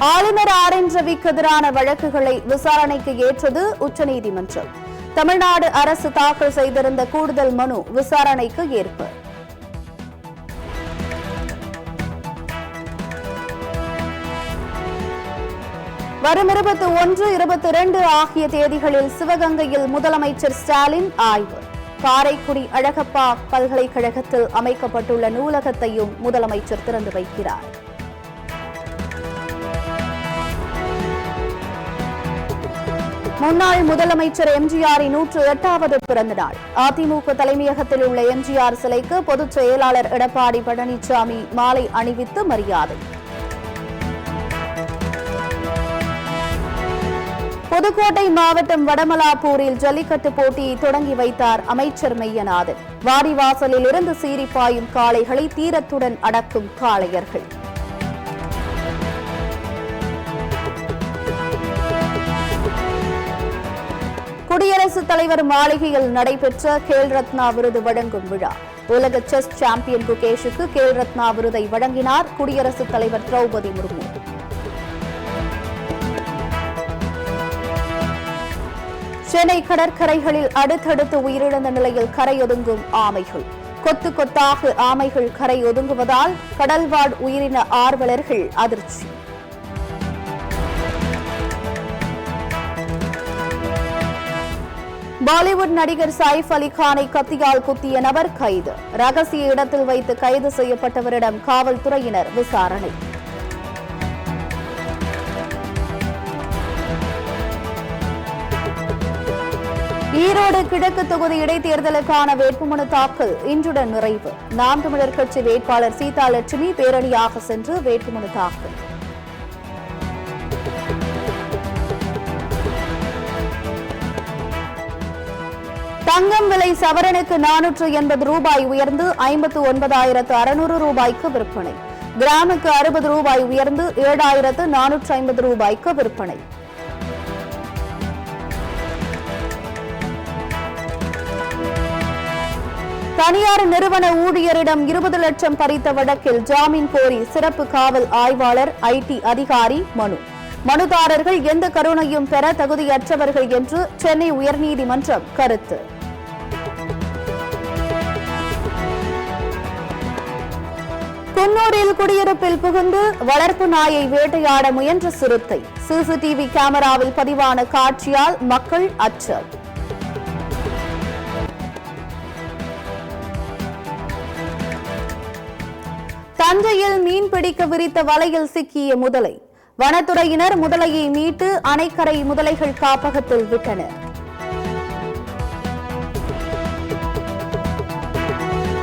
ஆளுநர் R N ரவிக்கு எதிரான வழக்குகளை விசாரணைக்கு ஏற்றது உச்சநீதிமன்றம். தமிழ்நாடு அரசு தாக்கல் செய்திருந்த கூடுதல் மனு விசாரணைக்கு ஏற்பு. வரும் 21, 22 ஆகிய தேதிகளில் சிவகங்கையில் முதலமைச்சர் ஸ்டாலின் ஆய்வு. காரைக்குடி அழகப்பா பல்கலைக்கழகத்தில் அமைக்கப்பட்டுள்ள நூலகத்தையும் முதலமைச்சர் திறந்து வைக்கிறார். முன்னாள் முதலமைச்சர் எம்ஜிஆரின் 108வது பிறந்த நாள். அதிமுக தலைமையகத்தில் உள்ள எம்ஜிஆர் சிலைக்கு பொதுச் செயலாளர் எடப்பாடி பழனிசாமி மாலை அணிவித்து மரியாதை. புதுக்கோட்டை மாவட்டம் வடமலாப்பூரில் ஜல்லிக்கட்டு போட்டியை தொடங்கி வைத்தார் அமைச்சர் மெய்யநாதன். வாடிவாசலில் இருந்து சீறி பாயும் காளைகளை தீரத்துடன் அடக்கும் காளையர்கள். குடியரசுத் தலைவர் மாளிகையில் நடைபெற்ற கேல் ரத்னா விருது வழங்கும் விழா. உலக செஸ் சாம்பியன் குகேஷுக்கு கேல் ரத்னா விருதை வழங்கினார் குடியரசுத் தலைவர் திரௌபதி முர்மு. சென்னை கடற்கரைகளில் அடுத்தடுத்து உயிரிழந்த நிலையில் கரையொதுங்கும் ஆமைகள். கொத்து கொத்தாக ஆமைகள் கரை ஒதுங்குவதால் கடல்வாழ் உயிரின ஆர்வலர்கள் அதிர்ச்சி. பாலிவுட் நடிகர் சைஃப் அலி கானை கத்தியால் குத்திய நபர் கைது. ரகசிய இடத்தில் வைத்து கைது செய்யப்பட்டவரிடம் காவல்துறையினர் விசாரணை. ஈரோடு கிழக்கு தொகுதி இடைத்தேர்தலுக்கான வேட்புமனு தாக்கல் இன்றுடன் நிறைவு. நாம் தமிழர் கட்சி வேட்பாளர் சீதாலட்சுமி பேரணியாக சென்று வேட்புமனு தாக்கல். தங்கம் விலை சவரனுக்கு 480 ரூபாய் உயர்ந்து 59,600 ரூபாய்க்கு விற்பனை. கிராமுக்கு 60 ரூபாய் உயர்ந்து 7,450 ரூபாய்க்கு விற்பனை. தனியார் நிறுவன ஊழியரிடம் 20 லட்சம் பறித்த வழக்கில் ஜாமீன் கோரி சிறப்பு காவல் ஆய்வாளர் ஐடி அதிகாரி மனு. மனுதாரர்கள் எந்த கருணையும் பெற தகுதியற்றவர்கள் என்று சென்னை உயர்நீதிமன்றம் கருத்து. குன்னூரில் குடியிருப்பில் புகுந்து வளர்ப்பு நாயை வேட்டையாட முயன்ற சிறுத்தை. சிசிடிவி கேமராவில் பதிவான காட்சியால் மக்கள் அச்சம். தஞ்சையில் மீன் பிடிக்க விரித்த வலையில் சிக்கிய முதலை. வனத்துறையினர் முதலையை மீட்டு அணைக்கரை முதலைகள் காப்பகத்தில் விட்டனர்.